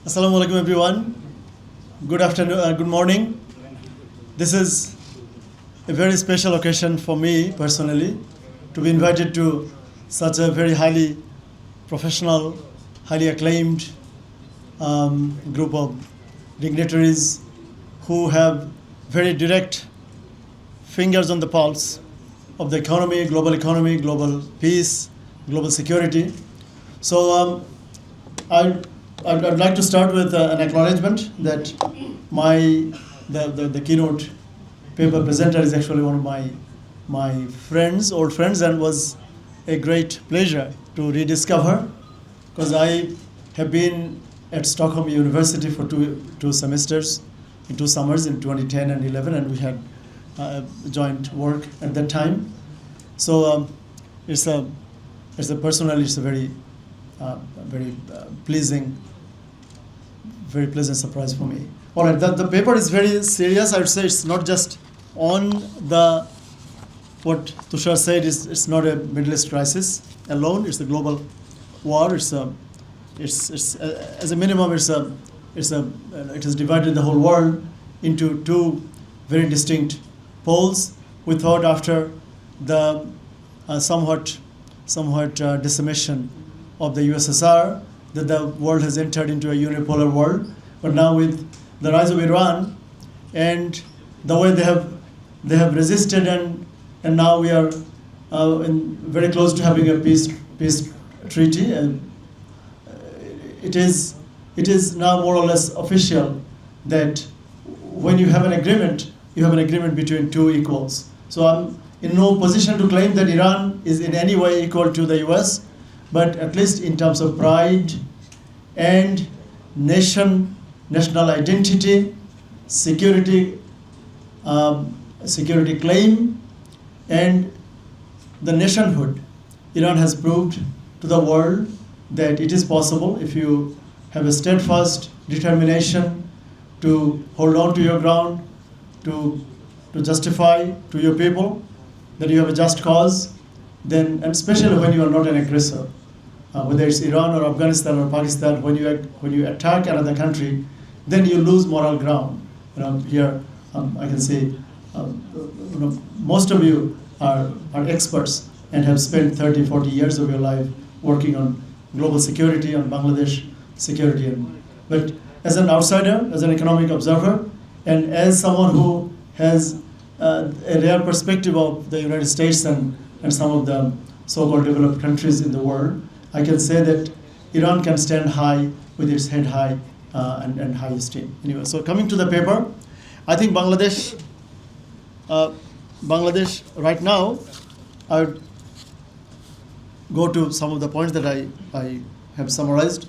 Assalamu alaikum everyone. Good afternoon, good morning. This is a very special occasion for me personally to be invited to such a very highly professional, highly acclaimed group of dignitaries who have very direct fingers on the pulse of the economy, global peace, global security. So I'd like to start with an acknowledgement that the keynote paper presenter is actually one of my friends, old friends, and was a great pleasure to rediscover because I have been at Stockholm University for two semesters, in 2 summers in 2010 and 11, and we had joint work at that time. So it's a very pleasing, very pleasant surprise for me. All right, the paper is very serious. I would say it's not just on the, what Tushar said, it's not a Middle East crisis alone. It's a global war. It's as a minimum, it has divided the whole world into two very distinct poles. We thought after the somewhat decimation of the USSR that the world has entered into a unipolar world, but now with the rise of Iran and the way they have resisted and now we are very close to having a peace treaty, and it is now more or less official that when you have an agreement, you have an agreement between two equals. So I'm in no position to claim that Iran is in any way equal to the US, but at least in terms of pride and national identity, security claim, and the nationhood, Iran has proved to the world that it is possible if you have a steadfast determination to hold on to your ground, to justify to your people that you have a just cause, then, and especially when you are not an aggressor, whether it's Iran or Afghanistan or Pakistan, when you attack another country, then you lose moral ground. Here I can say most of you are experts and have spent 30, 40 years of your life working on global security, on Bangladesh security. But as an outsider, as an economic observer, and as someone who has a rare perspective of the United States and some of the so-called developed countries in the world, I can say that Iran can stand high with its head high and high esteem. Anyway, so coming to the paper, I think Bangladesh right now, I would go to some of the points that I have summarized,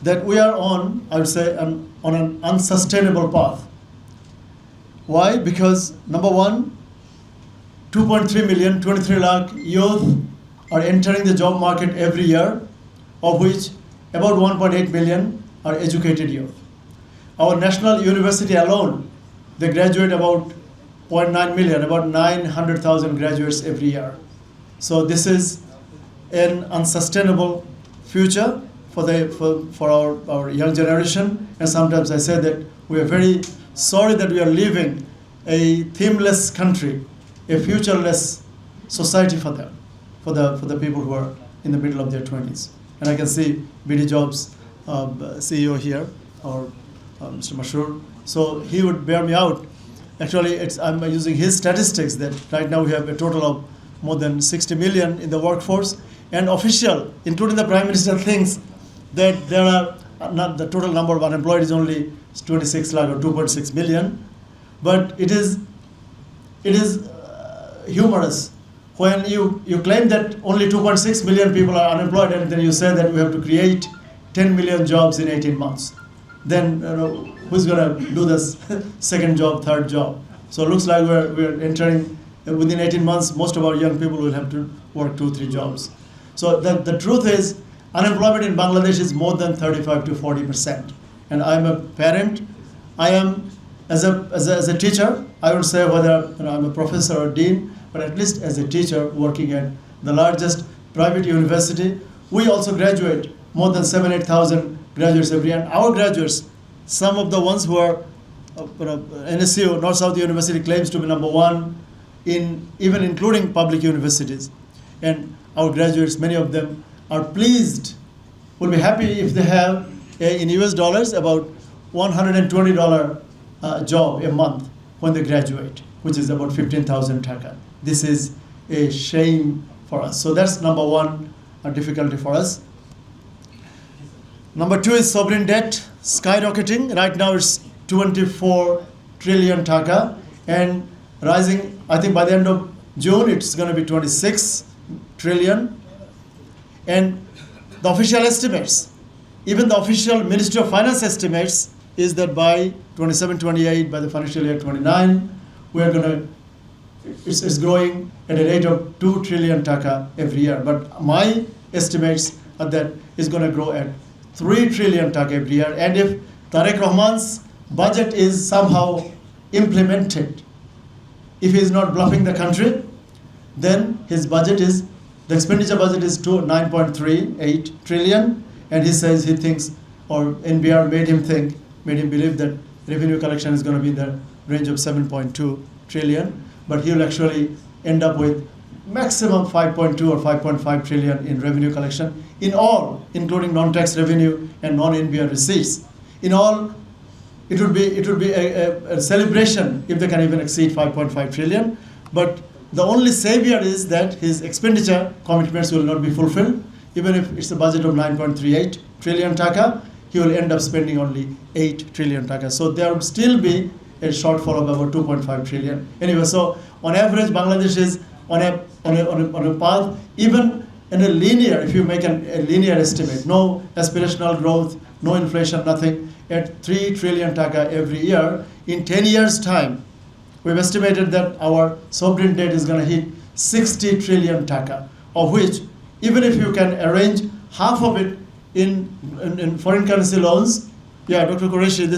that we are on, I would say, on an unsustainable path. Why? Because number one, 2.3 million, 23 lakh youth are entering the job market every year, of which about 1.8 million are educated youth. Our national university alone, they graduate about 0.9 million, about 900,000 graduates every year. So this is an unsustainable future for our young generation, and sometimes I say that we are very sorry that we are leaving a themeless country, a futureless society for them, for the people who are in the middle of their 20s. And I can see BD Jobs CEO here, or Mr. Mashur. So he would bear me out. Actually, I'm using his statistics that right now we have a total of more than 60 million in the workforce, and official, including the Prime Minister, thinks that there are not, the total number of unemployed is only 26 lakh or 2.6 million. But it is humorous when you claim that only 2.6 million people are unemployed, and then you say that we have to create 10 million jobs in 18 months. Then who's going to do this second job, third job? So it looks like we're entering, within 18 months, most of our young people will have to work 2-3 jobs. So the truth is, unemployment in Bangladesh is more than 35 to 40%. And I'm a parent. I am, as a teacher, I would say whether I'm a professor or dean, but at least as a teacher working at the largest private university, we also graduate more than 7,000-8,000 graduates every year. And our graduates, some of the ones who are NSU, North South University, claims to be number one even including public universities. And our graduates, many of them are pleased, will be happy if they have in US dollars about $120 job a month when they graduate, which is about 15,000 taka. This is a shame for us. So that's number one difficulty for us. Number two is sovereign debt skyrocketing. Right now it's 24 trillion taka and rising. I think by the end of June it's going to be 26 trillion. And the official estimates, even the official Ministry of Finance estimates, is that by 27-28, by the financial year 29, we are going to, it's growing at a rate of 2 trillion taka every year. But my estimates are that it's going to grow at 3 trillion taka every year. And if Tariq Rahman's budget is somehow implemented, if he is not bluffing the country, then his budget is, the expenditure budget is to 9.38 trillion, and he says he thinks, or NBR made him believe that revenue collection is going to be in the range of 7.2 trillion, but he will actually end up with maximum 5.2 or 5.5 trillion in revenue collection in all, including non-tax revenue and non-NBR receipts. In all, it would be a celebration if they can even exceed 5.5 trillion. But the only savior is that his expenditure commitments will not be fulfilled. Even if it's a budget of 9.38 trillion taka, he will end up spending only 8 trillion taka. So there will still be a shortfall of about 2.5 trillion. Anyway, so on average, Bangladesh is on a path, even in a linear, if you make a linear estimate, no aspirational growth, no inflation, nothing, at 3 trillion taka every year, in 10 years' time, we've estimated that our sovereign debt is going to hit 60 trillion taka, of which, even if you can arrange half of it in foreign currency loans, yeah, Dr. Qureshi,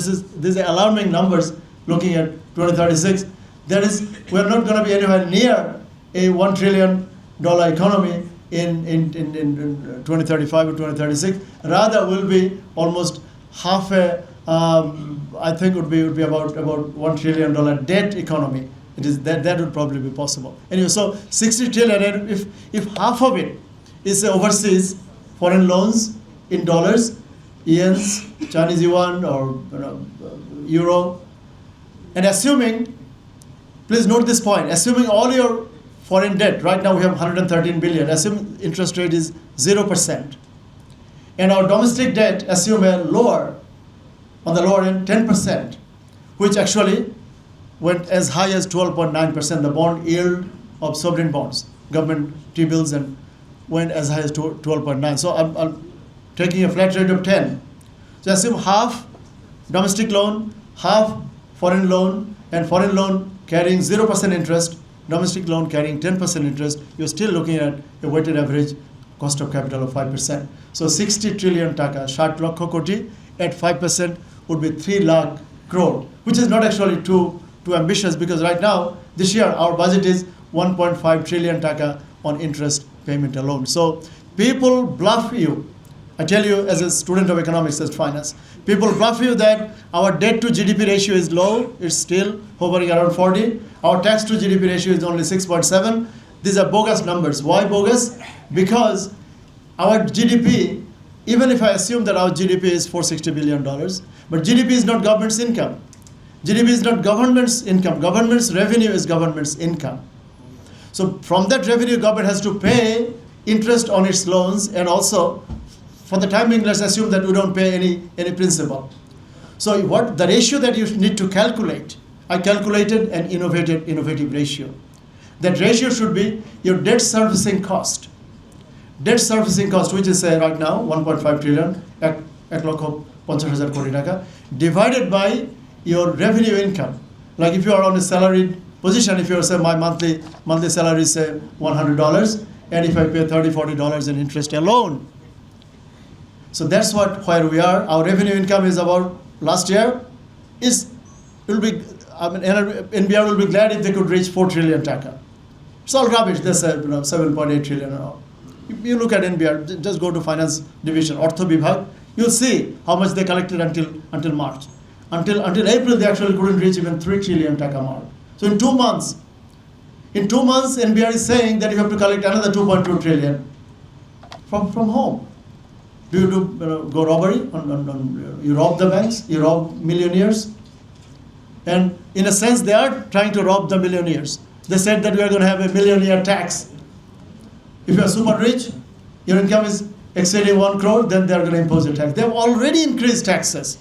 these are alarming numbers looking at 2036. We're not going to be anywhere near a $1 trillion economy in 2035 or 2036. Rather, will be almost half I think would be about $1 trillion debt economy. It is that would probably be possible. Anyway, so 60 trillion, and if half of it is overseas foreign loans in dollars, yens, Chinese yuan, or euro, and assuming, please note this point, assuming all your foreign debt, right now we have 113 billion, assume interest rate is 0%, and our domestic debt, assume a on the lower end, 10%, which actually went as high as 12.9%, the bond yield of sovereign bonds, government T-bills, and went as high as 12.9. So I'm taking a flat rate of 10. So assume half domestic loan, half foreign loan, and foreign loan carrying 0% interest, domestic loan carrying 10% interest, you're still looking at a weighted average cost of capital of 5%. So 60 trillion taka, 60 lakh koti, at 5% would be 3 lakh crore, which is not actually too ambitious, because right now, this year, our budget is 1.5 trillion taka on interest payment alone. So people bluff you. I tell you, as a student of economics and finance, people bluff you that our debt to GDP ratio is low, it's still hovering around 40. Our tax to GDP ratio is only 6.7. These are bogus numbers. Why bogus? Because our GDP, even if I assume that our GDP is $460 billion, but GDP is not government's income. GDP is not government's income. Government's revenue is government's income. So from that revenue, government has to pay interest on its loans, and also, for the time being, let's assume that we don't pay any principal. So what the ratio that you need to calculate, I calculated an innovative ratio. That ratio should be your debt servicing cost. Debt servicing cost, which is right now 1.5 trillion, 1,50,000 koti taka, divided by your revenue income. Like if you are on a salaried position, if you are, say, my monthly salary is, say, $100, and if I pay $30-40 in interest alone. So that's where we are. Our revenue income is about, last year, NBR will be glad if they could reach 4 trillion taka. It's all rubbish. They said 7.8 trillion and all. You look at NBR, just go to finance division, Ortho Bibhag, You'll see how much they collected until March. Until April, they actually couldn't reach even 3 trillion taka mark. So in 2 months, NBR is saying that you have to collect another 2.2 trillion from home. Do you go robbery? You rob the banks, you rob millionaires. And in a sense, they are trying to rob the millionaires. They said that we are going to have a millionaire tax. If you are super rich, your income is exceeding 1 crore, then they are going to impose a tax. They have already increased taxes.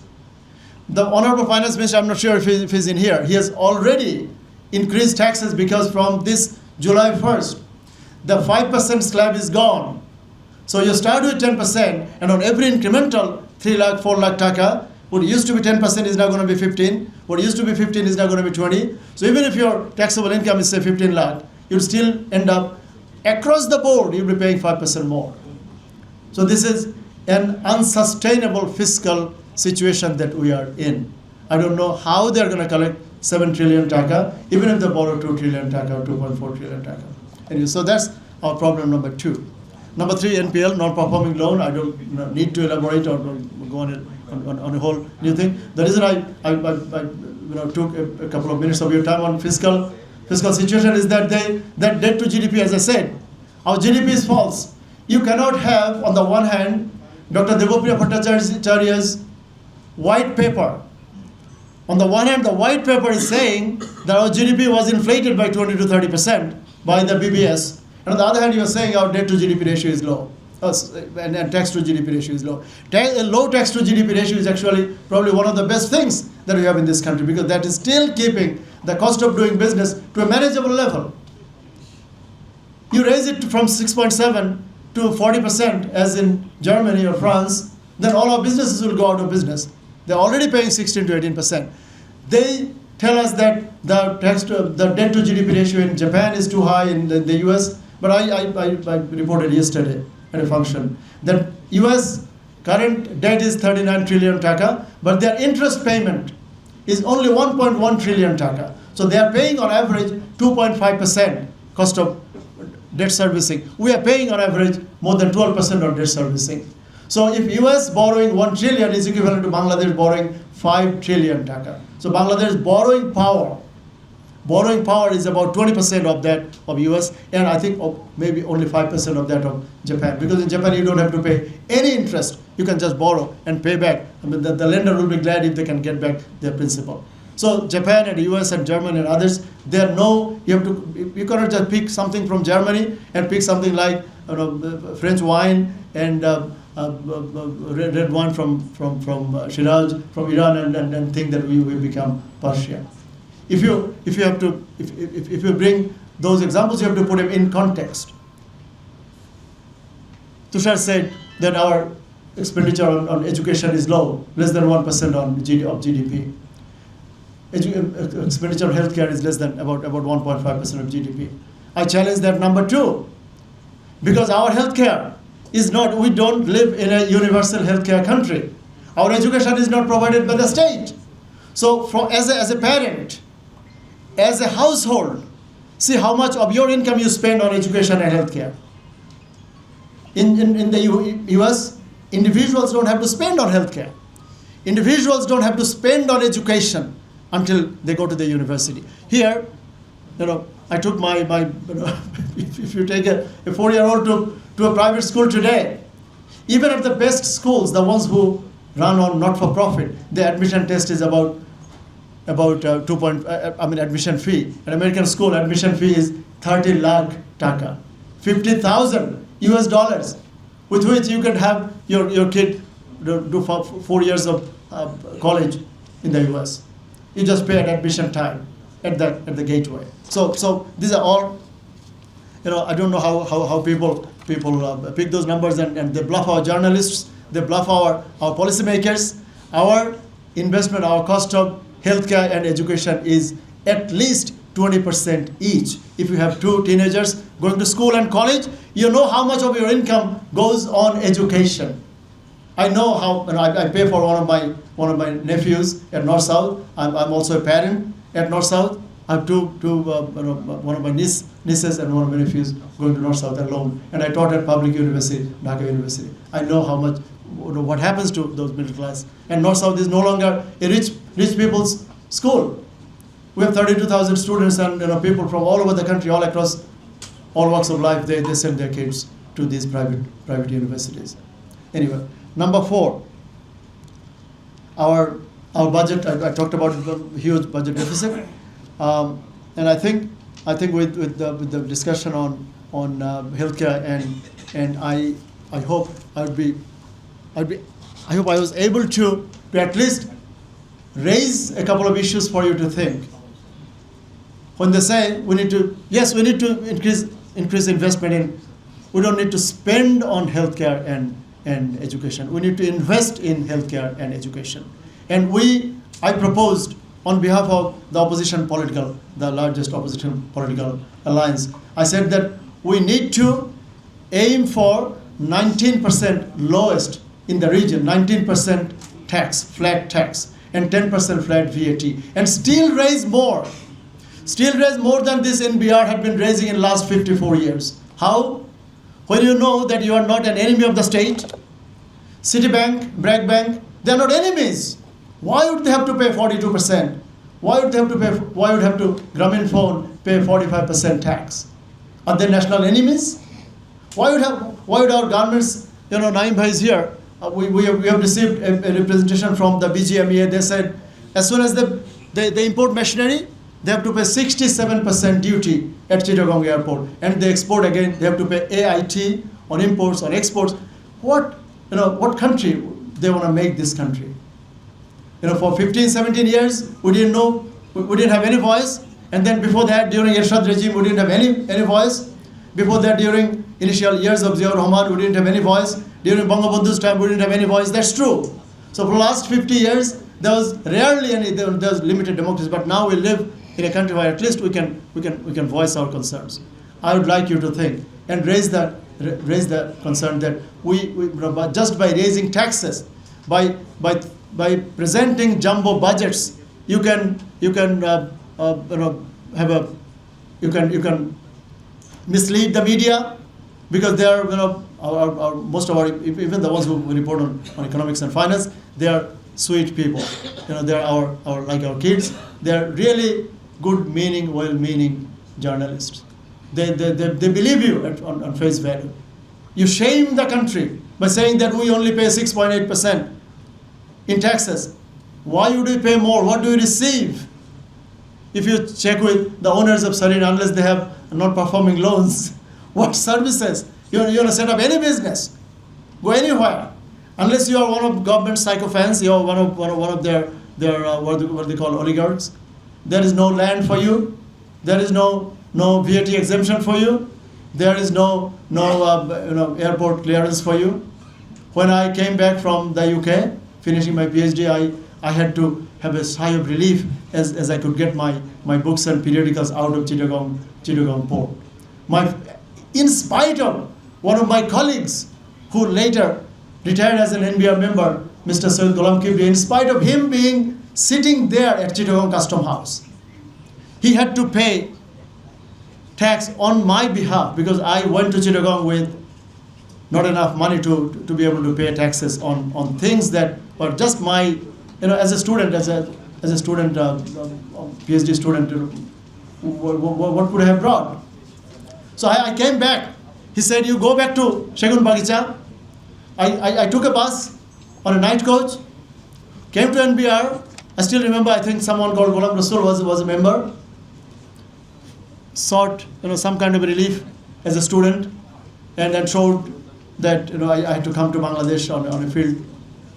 The Honorable Finance Minister, I'm not sure if he's in here, he has already increased taxes because from this July 1st, the 5% slab is gone. So you start with 10%, and on every incremental 3 lakh, 4 lakh taka, what used to be 10% is now going to be 15. What used to be 15 is now going to be 20. So even if your taxable income is say 15 lakh, you'll still end up, across the board, you'll be paying 5% more. So this is an unsustainable fiscal situation that we are in. I don't know how they're going to collect 7 trillion taka, even if they borrow 2 trillion taka or 2.4 trillion taka. Anyway, so that's our problem number 2. Number 3, NPL, non-performing loan. I don't need to elaborate or go on a whole new thing. The reason I took a couple of minutes of your time on fiscal situation is that that debt to GDP, as I said, our GDP is false. You cannot have, on the one hand, Dr. Devopriya Bhattacharya's white paper. On the one hand, the white paper is saying that our GDP was inflated by 20 to 30% by the BBS. And on the other hand, you are saying our debt to GDP ratio is low. And tax to GDP ratio is low. A low tax to GDP ratio is actually probably one of the best things that we have in this country, because that is still keeping the cost of doing business to a manageable level. You raise it from 6.7 to 40%, as in Germany or France, then all our businesses will go out of business. They're already paying 16 to 18%. They tell us that the debt to GDP ratio in Japan is too high, in the US, but I reported yesterday at a function that US current debt is 39 trillion taka, but their interest payment is only 1.1 trillion taka. So they are paying on average 2.5% cost of debt servicing. We are paying on average more than 12% on debt servicing. So if US borrowing 1 trillion is equivalent to Bangladesh borrowing 5 trillion taka. So Bangladesh borrowing power is about 20% of that of US, and I think maybe only 5% of that of Japan. Because in Japan you don't have to pay any interest. You can just borrow and pay back. I mean, the lender will be glad if they can get back their principal. So Japan and US and Germany and others, you cannot just pick something from Germany and pick something like French wine and red wine from Shiraz, from Iran, and think that we become Persia. If you bring those examples, you have to put them in context. Tushar said that our expenditure on education is low, less than 1% of GDP. Expenditure on healthcare is less than about 1.5% of GDP. I challenge that number 2, because our healthcare is not. We don't live in a universal healthcare country. Our education is not provided by the state. So, as a parent, as a household, see how much of your income you spend on education and healthcare. In the US, individuals don't have to spend on healthcare. Individuals don't have to spend on education until they go to the university. Here, I took my if you take a 4-year-old to a private school today, even at the best schools, the ones who run on not-for-profit, the admission test is about admission fee. An American school admission fee is 30 lakh taka, $50,000, with which you can have your kid do 4 years of college in the US. You just pay at admission time at the gateway. So these are all, I don't know how people pick those numbers and they bluff our journalists, they bluff our policymakers. Our investment, our cost of healthcare and education is at least 20% each. If you have 2 teenagers going to school and college, you know how much of your income goes on education. I know how, I pay for one of my nephews at North South. I'm also a parent at North South. I have one of my nieces and one of my nephews going to North South alone. And I taught at public university, Dhaka University. I know what happens to those middle class. And North-South is no longer a rich people's school. We have 32,000 students and people from all over the country, all across all walks of life. They send their kids to these private universities. Anyway, number 4, our budget. I talked about the huge budget deficit, and I think with the discussion on healthcare and I hope I was able to at least raise a couple of issues for you to think. When they say we need to increase investment in, we don't need to spend on healthcare and education. We need to invest in healthcare and education. And I proposed on behalf of the largest opposition political alliance, I said that we need to aim for 19% lowest in the region, 19% tax, flat tax, and 10% flat VAT, and still raise more than this NBR had been raising in the last 54 years. How? When you know that you are not an enemy of the state, Citibank, Bragg Bank, they are not enemies. Why would they have to pay 42%? Why would Grameen Phone pay 45% tax? Are they national enemies? Why would our governments, Naeem Bhai is here, we have received a representation from the BGMEA. They said as soon as they import machinery, they have to pay 67% duty at Chittagong Airport, and they export again, they have to pay AIT on imports, on exports. What country they want to make this country? For 15, 17 years, we didn't know, we didn't have any voice. And then before that, during Ershad regime, we didn't have any voice. Before that, during initial years of Ziaur Rahman, we didn't have any voice. During Bangabandhu's time, we didn't have any voice. That's true. So for the last 50 years, there was rarely there was limited democracy. But now we live in a country where at least we can voice our concerns. I would like you to think and raise the concern that we just by raising taxes, by presenting jumbo budgets, you can mislead the media, because they are most of our, even the ones who report on economics and finance, they are sweet people. They are our kids. They are really good-meaning, well-meaning journalists. They believe you on face value. You shame the country by saying that we only pay 6.8% in taxes. Why would we pay more? What do we receive? If you check with the owners of Sarina, unless they have non-performing loans, what services? You want to set up any business, go anywhere. Unless you are one of government sycophants, you are one of their what they call oligarchs. There is no land for you. There is no VAT exemption for you. There is no airport clearance for you. When I came back from the UK, finishing my PhD, I had to have a sigh of relief as I could get my books and periodicals out of Chittagong port. In spite of one of my colleagues who later retired as an NBR member, Mr. Syed Ghulam Kibri, in spite of him being sitting there at Chittagong Custom House, he had to pay tax on my behalf, because I went to Chittagong with not enough money to be able to pay taxes on things that were just my, as a student, PhD student, what could I have brought? So I came back. He said, you go back to Shegun Bagicha. I took a bus on a night coach, came to NBR. I still remember, I think someone called Ghulam Rasul was a member. Sought some kind of relief as a student, and then showed that I had to come to Bangladesh on a field.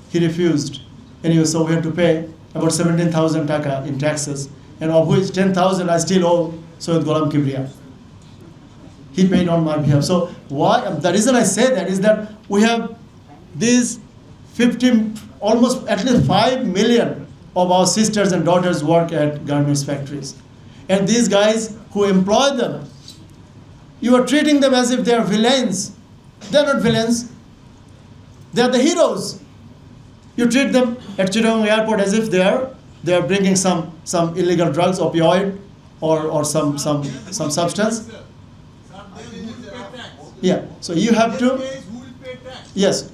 He refused. Anyway, so we had to pay about 17,000 taka in taxes, and of which 10,000 I still owe Syed Ghulam Kibriya. He paid on my behalf. So why? The reason I say that is that we have these 50, almost at least 5 million of our sisters and daughters work at garments factories. And these guys who employ them, you are treating them as if they are villains. They are not villains. They are the heroes. You treat them at Chittagong Airport as if they are bringing some illegal drugs, opioid, or some substance. Yeah. So you have to. Yes.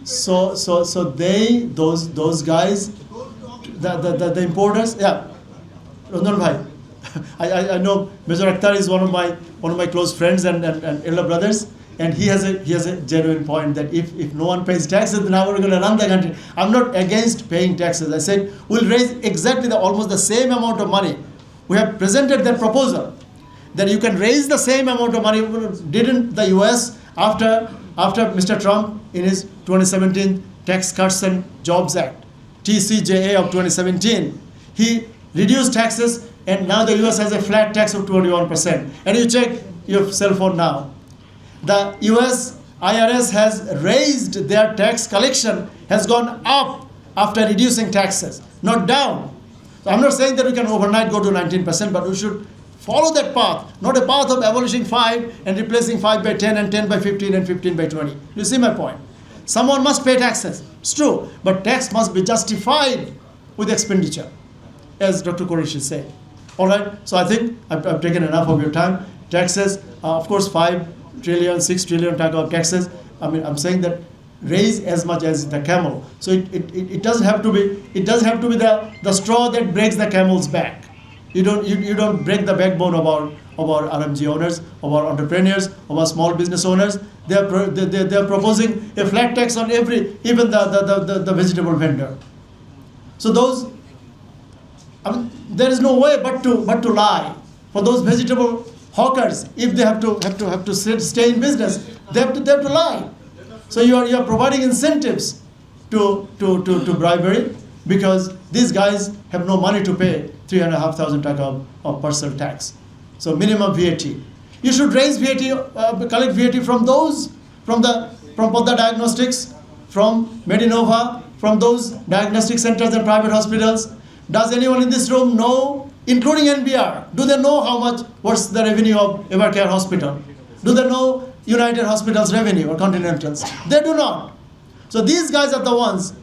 So they, those guys, the importers, yeah. Ranjan bhai, I know Major Akhtar is one of my close friends and elder brothers, and he has a genuine point that if no one pays taxes, then how are we going to run the country? I'm not against paying taxes. I said we'll raise exactly almost the same amount of money. We have presented that proposal that you can raise the same amount of money. Didn't the US after Mr. Trump in his 2017 Tax Cuts and Jobs Act, TCJA of 2017, he reduced taxes, and now the US has a flat tax of 21%. And you check your cell phone now, the US IRS has raised their tax collection, has gone up after reducing taxes, not down. So I'm not saying that we can overnight go to 19%, but we should follow that path, not a path of abolishing 5 and replacing 5 by 10 and 10 by 15 and 15 by 20. You see my point? Someone must pay taxes. It's true, but tax must be justified with expenditure, as Dr. Qureshi said. All right, so I think I've taken enough of your time. Taxes, of course, 5 trillion, 6 trillion of taxes. I mean, I'm saying that raise as much as the camel. So it doesn't have to be. It does have to be the straw that breaks the camel's back. You don't break the backbone of our RMG owners, of our entrepreneurs, of our small business owners. They are proposing a flat tax on even the vegetable vendor. So those, I mean, there is no way but to lie. For those vegetable hawkers, if they have to stay in business, they have to lie. So you are providing incentives to bribery, because these guys have no money to pay 3,500 taka of personal tax. So minimum VAT. You should raise VAT, collect VAT from those, from Podda Diagnostics, from Medinova, from those diagnostic centers and private hospitals. Does anyone in this room know, including NBR, do they know what's the revenue of Evercare Hospital? Do they know United Hospitals revenue or Continental's? They do not. So these guys are the ones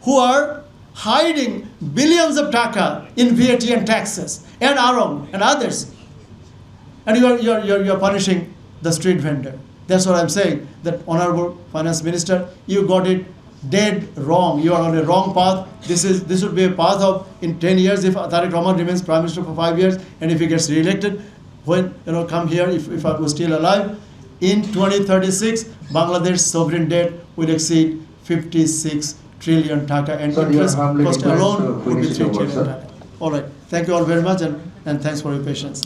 who are hiding billions of taka in VAT and taxes and AROM and others. And you're punishing the street vendor. That's what I'm saying, that Honorable Finance Minister, you got it dead wrong. You are on a wrong path. This would be a path of, in 10 years, if Tariq Rahman remains Prime Minister for 5 years, and if he gets re-elected, when come here, if I was still alive, in 2036, Bangladesh's sovereign debt will exceed 56 trillion taka, and interest cost alone would be 3 trillion taka. All right. Thank you all very much, and thanks for your patience.